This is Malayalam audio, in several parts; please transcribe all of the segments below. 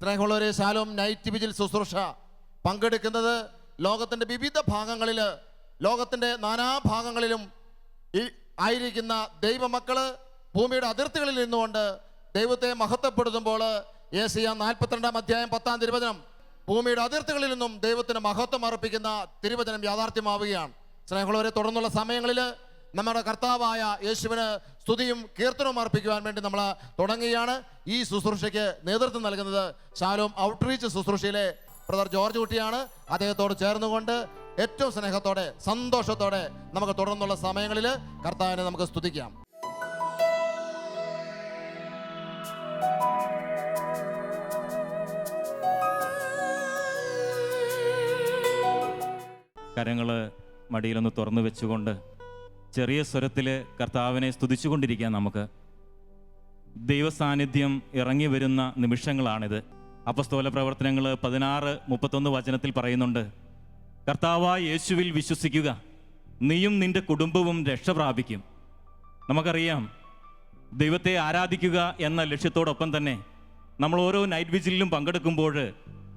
സ്നേഹമുള്ളവരെ, ശാലോം നൈറ്റ് വിജിൽ ശുശ്രൂഷ പങ്കെടുക്കുന്നത് ലോകത്തിൻ്റെ വിവിധ ഭാഗങ്ങളിൽ, ലോകത്തിൻ്റെ നാനാഭാഗങ്ങളിലും ആയിരിക്കുന്ന ദൈവമക്കള് ഭൂമിയുടെ അതിർത്തികളിൽ നിന്നുകൊണ്ട് ദൈവത്തെ മഹത്വപ്പെടുത്തുമ്പോൾ യെശയ്യാ 42-ാം അധ്യായം 10-ാം തിരുവചനം, ഭൂമിയുടെ അതിർത്തികളിൽ നിന്നും ദൈവത്തിന് മഹത്വം അർപ്പിക്കുന്ന തിരുവചനം യാഥാർത്ഥ്യമാവുകയാണ്. സ്നേഹമുള്ളവരെ, തുടർന്നുള്ള സമയങ്ങളിൽ നമ്മുടെ കർത്താവായ യേശുവിന് സ്തുതിയും കീർത്തനവും അർപ്പിക്കുവാൻ വേണ്ടി നമ്മൾ തുടങ്ങുകയാണ്. ഈ ശുശ്രൂഷയ്ക്ക് നേതൃത്വം നൽകുന്നത് ശാലോം ഔട്ട്റീച്ച് ശുശ്രൂഷയിലെ ബ്രദർ ജോർജ് കുട്ടിയാണ്. അദ്ദേഹത്തോട് ചേർന്നുകൊണ്ട് ഏറ്റവും സ്നേഹത്തോടെ സന്തോഷത്തോടെ നമുക്ക് തുടർന്നുള്ള സമയങ്ങളിൽ കർത്താവിനെ നമുക്ക് സ്തുതിക്കാം. കരങ്ങൾ മടിയിലൊന്ന് തുറന്നു വെച്ചുകൊണ്ട് ചെറിയ സ്വരത്തിൽ കർത്താവിനെ സ്തുതിച്ചുകൊണ്ടിരിക്കാൻ നമുക്ക്. ദൈവസാന്നിധ്യം ഇറങ്ങി വരുന്ന നിമിഷങ്ങളാണിത്. അപ്പസ്തോല പ്രവർത്തനങ്ങൾ 16:31 വചനത്തിൽ പറയുന്നുണ്ട്, കർത്താവായ യേശുവിൽ വിശ്വസിക്കുക, നീയും നിന്റെ കുടുംബവും രക്ഷ പ്രാപിക്കും. നമുക്കറിയാം, ദൈവത്തെ ആരാധിക്കുക എന്ന ലക്ഷ്യത്തോടൊപ്പം തന്നെ നമ്മൾ ഓരോ നൈറ്റ് വിജിലിലും പങ്കെടുക്കുമ്പോൾ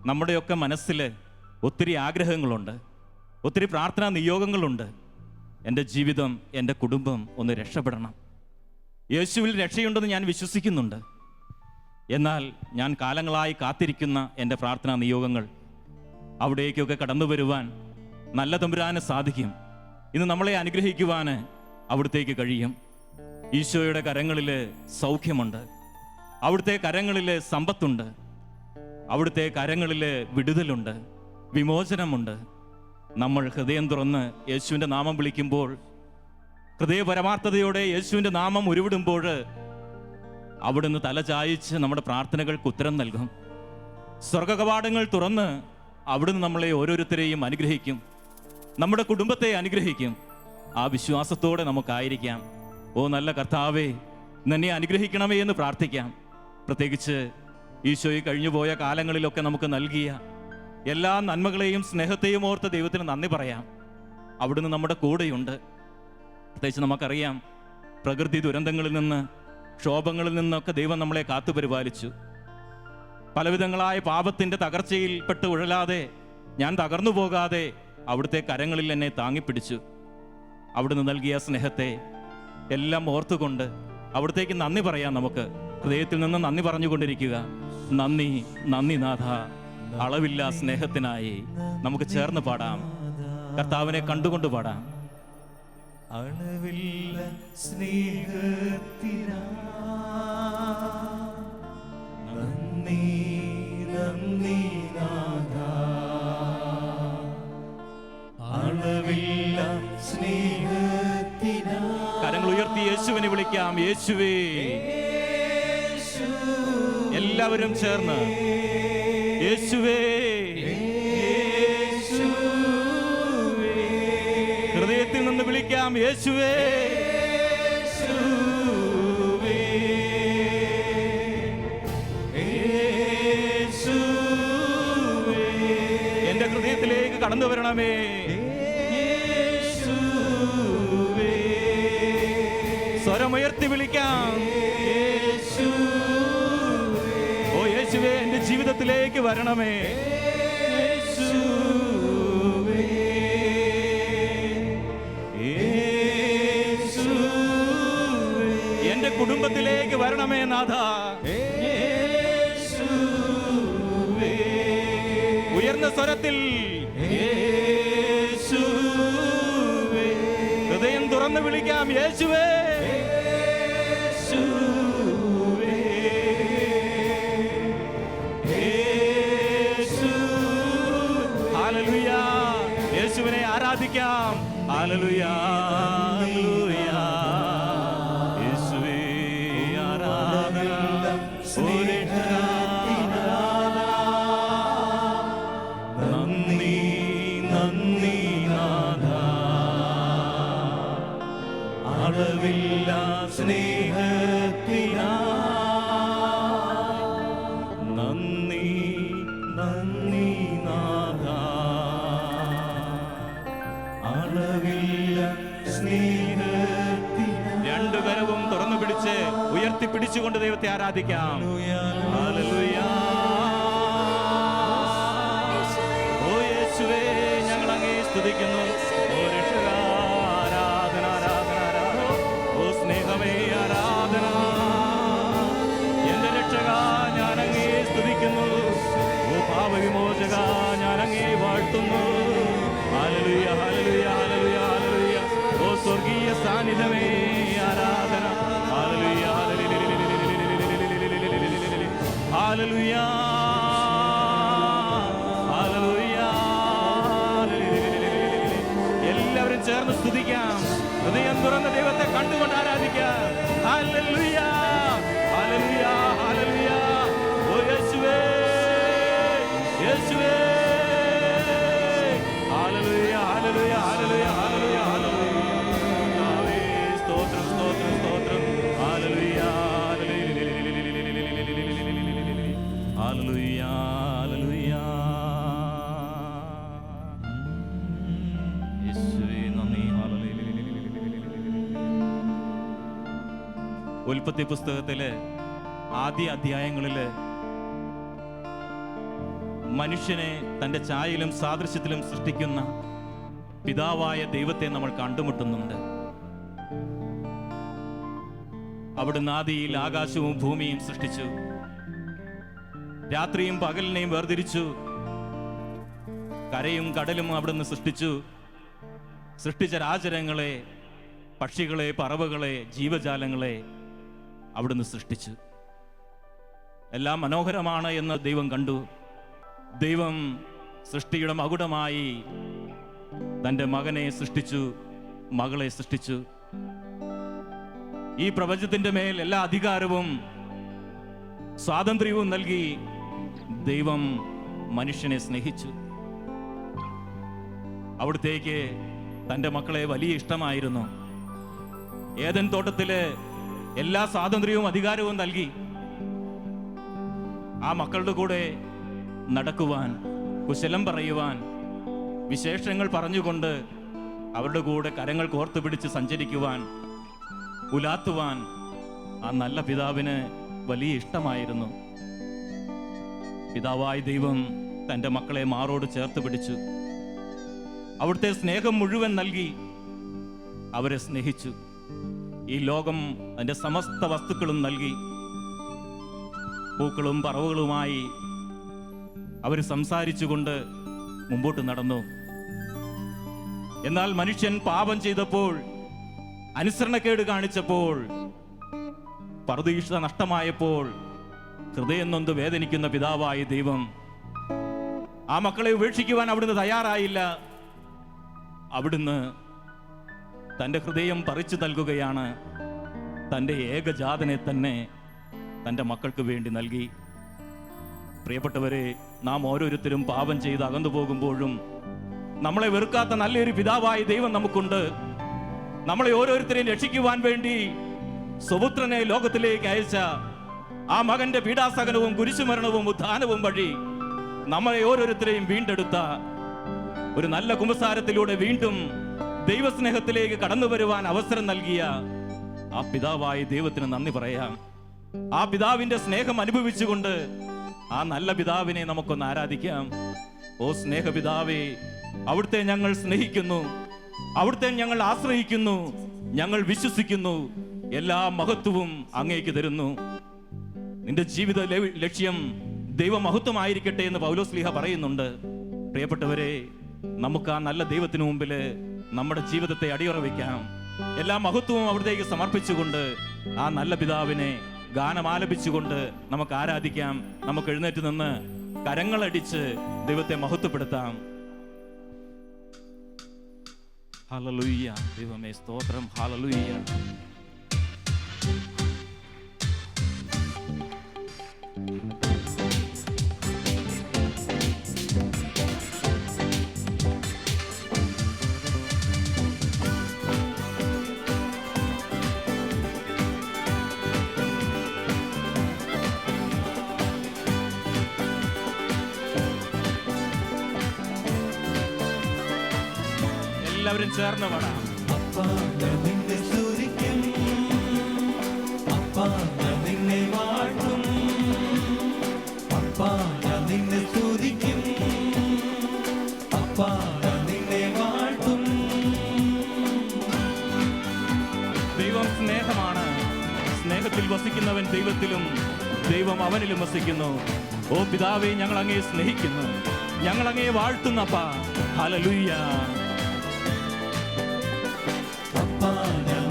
നമ്മുടെയൊക്കെ മനസ്സിൽ ഒത്തിരി ആഗ്രഹങ്ങളുണ്ട്, ഒത്തിരി പ്രാർത്ഥനാ നിയോഗങ്ങളുണ്ട്. എൻ്റെ ജീവിതം, എൻ്റെ കുടുംബം ഒന്ന് രക്ഷപ്പെടണം, യേശുവിൽ രക്ഷയുണ്ടെന്ന് ഞാൻ വിശ്വസിക്കുന്നുണ്ട്. എന്നാൽ ഞാൻ കാലങ്ങളായി കാത്തിരിക്കുന്ന എൻ്റെ പ്രാർത്ഥനാ നിയോഗങ്ങൾ, അവിടേക്കൊക്കെ കടന്നു വരുവാൻ നല്ല തമ്പുരാന് സാധിക്കും. ഇന്ന് നമ്മളെ അനുഗ്രഹിക്കുവാൻ അവിടത്തേക്ക് കഴിയും. ഈശോയുടെ കരങ്ങളിൽ സൗഖ്യമുണ്ട്, അവിടുത്തെ കരങ്ങളിൽ സമ്പത്തുണ്ട്, അവിടുത്തെ കരങ്ങളിൽ വിടുതലുണ്ട്, വിമോചനമുണ്ട്. നമ്മൾ ഹൃദയം തുറന്ന് യേശുവിൻ്റെ നാമം വിളിക്കുമ്പോൾ, ഹൃദയ പരമാർത്ഥതയോടെ യേശുവിൻ്റെ നാമം ഉരുവിടുമ്പോൾ അവിടുന്ന് തലചായിച്ച് നമ്മുടെ പ്രാർത്ഥനകൾക്ക് ഉത്തരം നൽകും. സ്വർഗകവാടങ്ങൾ തുറന്ന് അവിടുന്ന് നമ്മളെ ഓരോരുത്തരെയും അനുഗ്രഹിക്കും, നമ്മുടെ കുടുംബത്തെ അനുഗ്രഹിക്കും. ആ വിശ്വാസത്തോടെ നമുക്കായിരിക്കാം. ഓ നല്ല കർത്താവേ, നിന്നെ അനുഗ്രഹിക്കണമേ എന്ന് പ്രാർത്ഥിക്കാം. പ്രത്യേകിച്ച് ഈശോയെ കഴിഞ്ഞുപോയ കാലങ്ങളിലൊക്കെ നമുക്ക് നൽകിയ എല്ലാ നന്മകളെയും സ്നേഹത്തെയും ഓർത്ത് ദൈവത്തിന് നന്ദി പറയാം. അവിടുന്ന് നമ്മുടെ കൂടെയുണ്ട്. പ്രത്യേകിച്ച് നമുക്കറിയാം, പ്രകൃതി ദുരന്തങ്ങളിൽ നിന്ന്, ക്ഷോഭങ്ങളിൽ നിന്നൊക്കെ ദൈവം നമ്മളെ കാത്തുപരിപാലിച്ചു. പലവിധങ്ങളായ പാപത്തിൻ്റെ തകർച്ചയിൽ പെട്ട് ഉഴലാതെ, ഞാൻ തകർന്നു പോകാതെ അവിടുത്തെ കരങ്ങളിൽ എന്നെ താങ്ങിപ്പിടിച്ചു. അവിടുന്ന് നൽകിയ സ്നേഹത്തെ എല്ലാം ഓർത്തുകൊണ്ട് അവിടത്തേക്ക് നന്ദി പറയാം. നമുക്ക് ഹൃദയത്തിൽ നിന്ന് നന്ദി പറഞ്ഞുകൊണ്ടിരിക്കുക. നന്ദി, നന്ദി നാഥ, അളവില്ല സ്നേഹത്തിനായി. നമുക്ക് ചേർന്ന് പാടാം, കർത്താവിനെ കണ്ടുകൊണ്ട് പാടാം. അളവില്ല സ്നേഹത്തിനാ നന്ദി, നന്ദി നാഥ, അളവില്ല സ്നേഹത്തിനാ. കരങ്ങൾ ഉയർത്തി യേശുവിനെ വിളിക്കാം. യേശുവേ, എല്ലാവരും ചേർന്ന് യേശുവേ, ഹൃദയത്തിൽ നിന്ന് വിളിക്കാം. യേശുവേ, എന്റെ ഹൃദയത്തിലേക്ക് കടന്നു വരണമേ. സ്വരമുയർത്തി വിളിക്കാം. ഓ യേശുവേ, എന്റെ ജീവിതത്തിലേക്ക് വരണമേ. എന്റെ കുടുംബത്തിലേക്ക് വരണമേ നാഥ. ഉയർന്ന സ്വരത്തിൽ ഹൃദയം തുറന്ന് വിളിക്കാം. യേശുവേ, ഹല്ലേലൂയ. യേശുവിനെ ആരാധിക്കാം. Hallelujah, hallelujah. യേശുവേ ആരാധന. നന്ദി, നന്ദി നാഥ, അളവില്ല സ്നേഹത്തിനാ. നന്ദി, നന്ദി നാഥ, അളവില്ല സ്നേഹത്തിനാ. രണ്ടു കരവും തുറന്നു പിടിച്ച് ഉയർത്തിപ്പിടിച്ചുകൊണ്ട് ദൈവത്തെ ആരാധിക്കാം. ഹല്ലേലൂയ. സാന്നിധ്യമേ ആരാധന. Hallelujah, hallelujah, hallelujah. എല്ലാവരും ചേർന്ന് സ്തുതിക്കാം. ഹൃദയം തുറന്ന ദൈവത്തെ കണ്ടുകൊണ്ട് ആരാധിക്കാം. Hallelujah, hallelujah, hallelujah. ഓ യേശുവേ, യേശുവേ. Hallelujah, hallelujah, hallelujah, hallelujah, hallelujah. കർത്താവേ, സ്തോത്രം, സ്തോത്രം, സ്തോത്രം. Hallelujah, hallelujah, hallelujah. യേശുവേ നന്ദി. ഉൽപ്പത്തി പുസ്തകത്തിലെ ആദ്യ അധ്യായങ്ങളില് മനുഷ്യനെ തൻ്റെ ഛായയിലും സാദൃശ്യത്തിലും സൃഷ്ടിക്കുന്ന പിതാവായ ദൈവത്തെ നമ്മൾ കണ്ടുമുട്ടുന്നുണ്ട്. അവിടുന്ന് ആദിയിൽ ആകാശവും ഭൂമിയും സൃഷ്ടിച്ചു. രാത്രിയും പകലിനെയും വേർതിരിച്ചു. കരയും കടലും അവിടുന്ന് സൃഷ്ടിച്ചു. സൃഷ്ടിച്ച രാചരങ്ങളെ, പക്ഷികളെ, പറവകളെ, ജീവജാലങ്ങളെ അവിടുന്ന് സൃഷ്ടിച്ചു. എല്ലാം മനോഹരമാണ് എന്ന് ദൈവം കണ്ടു. ദൈവം സൃഷ്ടിയുടെ മകുടമായി തൻ്റെ മകനെ സൃഷ്ടിച്ചു, മകളെ സൃഷ്ടിച്ചു. ഈ പ്രപഞ്ചത്തിന്റെ മേൽ എല്ലാ അധികാരവും സ്വാതന്ത്ര്യവും നൽകി ദൈവം മനുഷ്യനെ സ്നേഹിച്ചു. അവിടത്തേക്ക് തൻ്റെ മക്കളെ വലിയ ഇഷ്ടമായിരുന്നു. ഏദൻ തോട്ടത്തില് എല്ലാ സ്വാതന്ത്ര്യവും അധികാരവും നൽകി. ആ മക്കളുടെ കൂടെ നടക്കുവാൻ, കുശലം പറയുവാൻ, വിശേഷങ്ങൾ പറഞ്ഞുകൊണ്ട് അവരുടെ കൂടെ കരങ്ങൾ കോർത്തു പിടിച്ച് സഞ്ചരിക്കുവാൻ, ഉലാത്തുവാൻ ആ നല്ല പിതാവിന് വലിയ ഇഷ്ടമായിരുന്നു. പിതാവായ ദൈവം തൻ്റെ മക്കളെ മാറോട് ചേർത്ത് പിടിച്ചു. അവിടുത്തെ സ്നേഹം മുഴുവൻ നൽകി അവരെ സ്നേഹിച്ചു. ഈ ലോകം അതിൻ്റെ സമസ്ത വസ്തുക്കളും നൽകി. പൂക്കളും പറവുകളുമായി അവർ സംസാരിച്ചുകൊണ്ട് മുമ്പോട്ട് നടന്നു. എന്നാൽ മനുഷ്യൻ പാപം ചെയ്തപ്പോൾ, അനുസരണക്കേട് കാണിച്ചപ്പോൾ, പറുദീക്ഷ നഷ്ടമായപ്പോൾ ഹൃദയം നൊന്ത് വേദനിക്കുന്ന പിതാവായ ദൈവം ആ മക്കളെ ഉപേക്ഷിക്കുവാൻ അവിടുന്ന് തയ്യാറായില്ല. അവിടുന്ന് തൻ്റെ ഹൃദയം പറിച്ചു നൽകുകയാണ്. തൻ്റെ ഏകജാതനെ തന്നെ തൻ്റെ മക്കൾക്ക് വേണ്ടി നൽകി. പ്രിയപ്പെട്ടവരെ, നാം ഓരോരുത്തരും പാപം ചെയ്ത് അകന്നു പോകുമ്പോഴും നമ്മളെ വെറുക്കാത്ത നല്ലൊരു പിതാവായ ദൈവം നമുക്കുണ്ട്. നമ്മളെ ഓരോരുത്തരെയും രക്ഷിക്കുവാൻ വേണ്ടി സ്വപുത്രനെ ലോകത്തിലേക്ക് അയച്ച ആ മകന്റെ പീഡാസഹനവും കുരിശുമരണവും ഉത്ഥാനവും വഴി നമ്മളെ ഓരോരുത്തരെയും വീണ്ടെടുത്ത ഒരു നല്ല കുമ്പസാരത്തിലൂടെ വീണ്ടും ദൈവസ്നേഹത്തിലേക്ക് കടന്നു വരുവാൻ അവസരം നൽകിയ ആ പിതാവായ ദൈവത്തിന് നന്ദി പറയാം. ആ പിതാവിന്റെ സ്നേഹം അനുഭവിച്ചുകൊണ്ട് ആ നല്ല പിതാവിനെ നമുക്കൊന്ന് ആരാധിക്കാം. ഓ സ്നേഹപിതാവേ, അവിടുത്തെ ഞങ്ങൾ സ്നേഹിക്കുന്നു, അവിടുത്തെ ഞങ്ങൾ ആശ്രയിക്കുന്നു, ഞങ്ങൾ വിശ്വസിക്കുന്നു. എല്ലാ മഹത്വവും അങ്ങേക്ക് തരുന്നു. നിന്റെ ജീവിത ലക്ഷ്യം ദൈവമഹത്വമായിരിക്കട്ടെ എന്ന് പൗലോസ്ലീഹ പറയുന്നുണ്ട്. പ്രിയപ്പെട്ടവരെ, നമുക്ക് ആ നല്ല ദൈവത്തിന് മുമ്പിൽ നമ്മുടെ ജീവിതത്തെ അടിയുറ വയ്ക്കാം. എല്ലാ മഹത്വവും അവിടത്തേക്ക് സമർപ്പിച്ചുകൊണ്ട് ആ നല്ല പിതാവിനെ ഗാനം ആലപിച്ചുകൊണ്ട് നമുക്ക് ആരാധിക്കാം. നമുക്ക് എഴുന്നേറ്റ് നിന്ന് കരങ്ങളടിച്ച് ദൈവത്തെ മഹത്വപ്പെടുത്താം. ഹല്ലേലൂയ. ദൈവമേ സ്തോത്രം. ഹല്ലേലൂയ. എല്ലാവരും ചേർന്ന് പാടാം. അപ്പാ ഞാൻ നിന്നെ സ്തുതിക്കും, അപ്പാ ഞാൻ നിന്നെ വാഴ്ത്തും, അപ്പാ ഞാൻ നിന്നെ സ്തുതിക്കും, അപ്പാ ഞാൻ നിന്നെ വാഴ്ത്തും. ദൈവം സ്നേഹമാണ്. സ്നേഹത്തിൽ വസിക്കുന്നവൻ ദൈവത്തിലും ദൈവം അവനിലും വസിക്കുന്നു. ഓ പിതാവേ, ഞങ്ങൾ അങ്ങയെ സ്നേഹിക്കുന്നു, ഞങ്ങൾ അങ്ങയെ വാഴ്ത്തുന്നപ്പാ. ഹല്ലേലൂയ. അപ്പാ ഞാൻ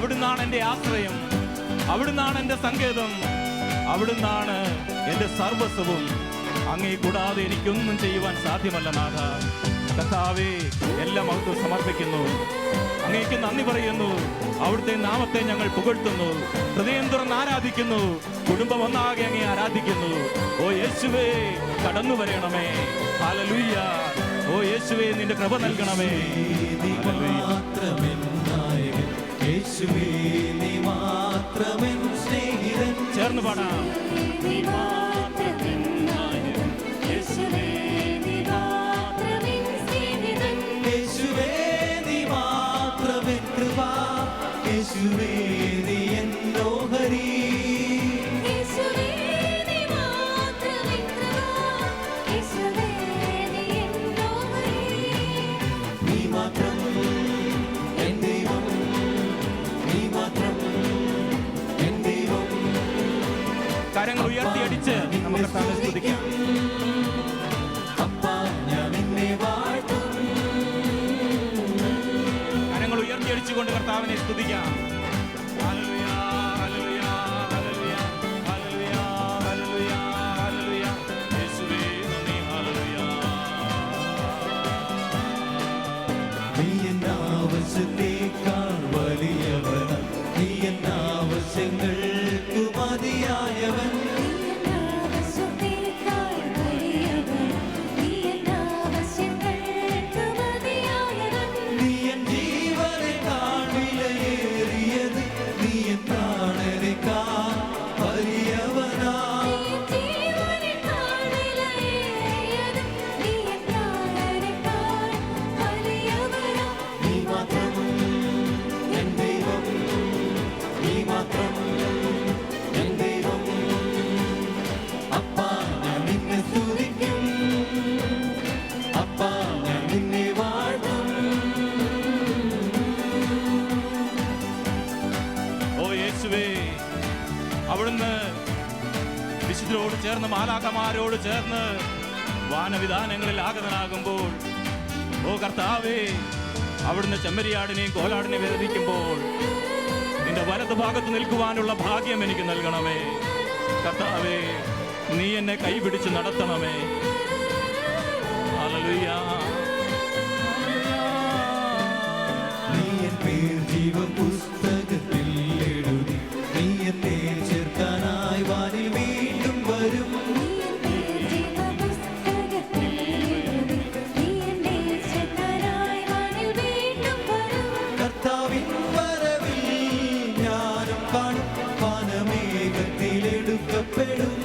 അവിടുന്നാണ് എൻ്റെ ആശ്രയം, അവിടുന്നാണ് എൻ്റെ സങ്കേതം, അവിടുന്നാണ് എൻ്റെ സർവസ്വവും. അങ്ങേ കൂടാതെ എനിക്കൊന്നും ചെയ്യുവാൻ സാധ്യമല്ല നാഥ. കർത്താവേ, എല്ലാ മഹത്വം സമർപ്പിക്കുന്നു, അങ്ങേക്ക് നന്ദി പറയുന്നു. അവിടുത്തെ നാമത്തെ ഞങ്ങൾ പുകഴ്ത്തുന്നു, ഹൃദയം തുറന്ന് ആരാധിക്കുന്നു, കുടുംബം ഒന്നാകെ അങ്ങേ ആരാധിക്കുന്നു. ഓ യേശുവേ, കടന്നു വരണമേ. ഹല്ലേലൂയ. ഓ യേശുവേ, നിന്റെ കൃപ നൽകണമേ. നീ മാത്രമെൻ നായകൻ, യേശുവേ നീ മാത്രമെൻ സ്നേഹിതൻ. ചേർന്ന് പാടാം. യേശുവേ നീ മാത്രമെൻ കൃപ, യേശുവേ നീ എൻ ഓഹരി. നീ മാത്രം എൻ ദൈവം, നീ മാത്രം എൻ ദൈവം. കരങ്ങൾ ഉയർത്തിയടിച്ച് നമുക്ക് കർത്താവിനെ സ്തുതിക്കാം. അപ്പാ ഞാൻ നിന്നെ വാഴ്ത്തും. കരങ്ങൾ ഉയർത്തിയടിച്ചുകൊണ്ട് കർത്താവിനെ സ്തുതിക്കാം. Hallelujah, hallelujah, hallelujah, hallelujah, hallelujah, hallelujah. യേശുവേ നന്ദി. ഹല്ലേലൂയ. നീ എൻ ആവശ്യത്തേക്കാൾ വലിയവൻ, നീ എൻ ആവശ്യങ്ങൾക്ക് മതിയായവൻ. നീ എൻ ജീവനേക്കാൾ വിലയേറിയത്, നീ എൻ പ്രാണനേക്കാൾ വലിയവനാ. നീ മാത്രം എൻ ദൈവം, നീ മാത്രം എൻ ദൈവം. അപ്പാ ഞാൻ നിന്നെ സ്തുതിക്കും, അപ്പാ ഞാൻ നിന്നെ വാഴ്ത്തും. ഓ യേശുവേ, അവിടുന്ന് വിശുദ്ധരോട് ചേർന്ന് മാലാഖമാരോട് ചേർന്ന് വാനവിധാനങ്ങളിൽ ആഗതനാകുമ്പോൾ, ഓ കർത്താവേ, അവിടുന്ന് ചെമ്മരിയാടിനെയും കോലാടിനെയും വേദിക്കുമ്പോൾ നിന്റെ വലതു ഭാഗത്ത് നിൽക്കുവാനുള്ള ഭാഗ്യം എനിക്ക് നൽകണമേ. കർത്താവേ, നീ എന്നെ കൈപിടിച്ച് നടത്തണമേ. ഹല്ലേലൂയ. നീ എൻ പേർ ജീവപുസ്തകത്തിൽ എഴുതി, നീ എന്നെ ചേർക്കാനായി വാനിൽ വീണ്ടും വരും. കർത്താവിൻ വരവിൽ ഞാനും കാണും, വാനമേഘത്തിലെടുക്കപ്പെടും.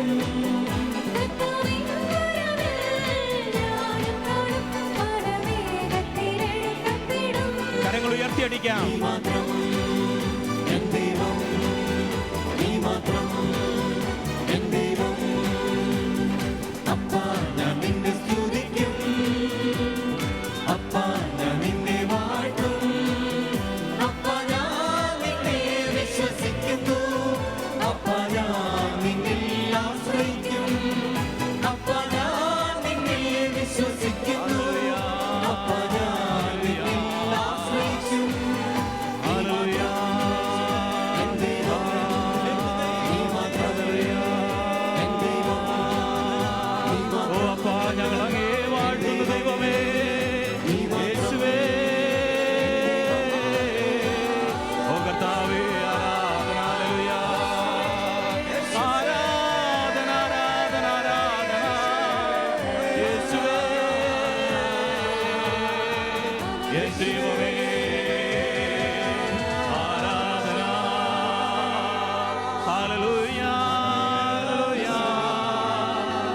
കരങ്ങൾ ഉയർത്തിയടിക്കാം. നീ മാത്രം എൻ ദൈവം, നീ മാത്രം എൻ ദൈവം. അപ്പാ ഞാൻ നിന്നെ സ്തുതിക്കും, അപ്പാ ഞാൻ നിന്നെ വാഴ്ത്തും. അപ്പാ ഞാൻ നിന്നെ വിശ്വസിക്കുന്നു, അപ്പാ ഞാൻ നിന്നിൽ ആശ്രയിക്കും. അപ്പാ ഞാൻ നിന്നെ വിശ്വസിക്കുന്നു, അപ്പാ ഞാൻ നിന്നിൽ ആശ്രയിക്കും. ഹല്ലേലൂയ. എൻ ദൈവം, നീ മാത്രം എൻ ദൈവം, നീ ഓ മാത്രം. അപ്പാ, ഞങ്ങൾ അങ്ങേ വാഴ്ത്തുന്നു ദൈവമേ. യേശുവേ, ഓ കർത്താവേ, ആരാധന. ഹല്ലേലൂയ. ആരാധന, ആരാധന, ആരാധന. യേശുവേ, യേശു ദൈവമേ, ആരാധന. Hallelujah, hallelujah.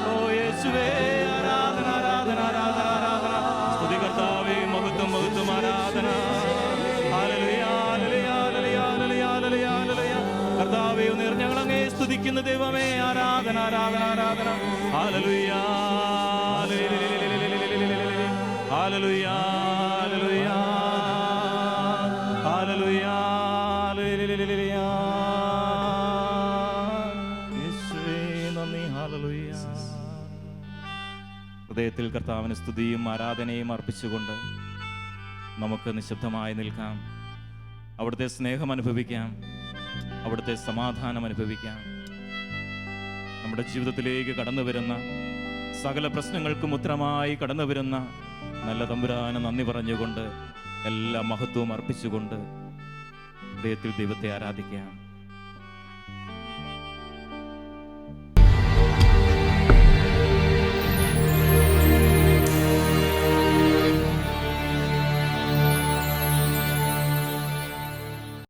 ഓ യേശുവേ, ആരാധന, ആരാധന, ആരാധന, ആരാധന. സ്തുതി കർത്താവേ, മഹത്വം, മഹത്വം, ആരാധന. Hallelujah, hallelujah, hallelujah, hallelujah, hallelujah, hallelujah. കർത്താവേ, ഉയർന്ന് ഞങ്ങൾ അങ്ങേ സ്തുതിക്കുന്ന ദൈവമേ, ആരാധന, ആരാധന, ആരാധന. Hallelujah, hallelujah, hallelujah, hallelujah, hallelujah. യേശുവേ നന്ദി. ഹല്ലേലൂയ. ഹൃദയത്തിൽ കർത്താവിന് സ്തുതിയും ആരാധനയും അർപ്പിച്ചുകൊണ്ട് നമുക്ക് നിശബ്ദമായി നിൽക്കാം. അവിടുത്തെ സ്നേഹം അനുഭവിക്കാം, അവിടുത്തെ സമാധാനം അനുഭവിക്കാം. നമ്മുടെ ജീവിതത്തിലേക്ക് കടന്നു വരുന്ന സകല പ്രശ്നങ്ങൾക്കും ഉത്തരമായി കടന്നു വരുന്ന നല്ല തമ്പുരാന് നന്ദി പറഞ്ഞുകൊണ്ട് എല്ലാ മഹത്വവും അർപ്പിച്ചുകൊണ്ട് ഹൃദയത്തിൽ ദൈവത്തെ ആരാധിക്കാം.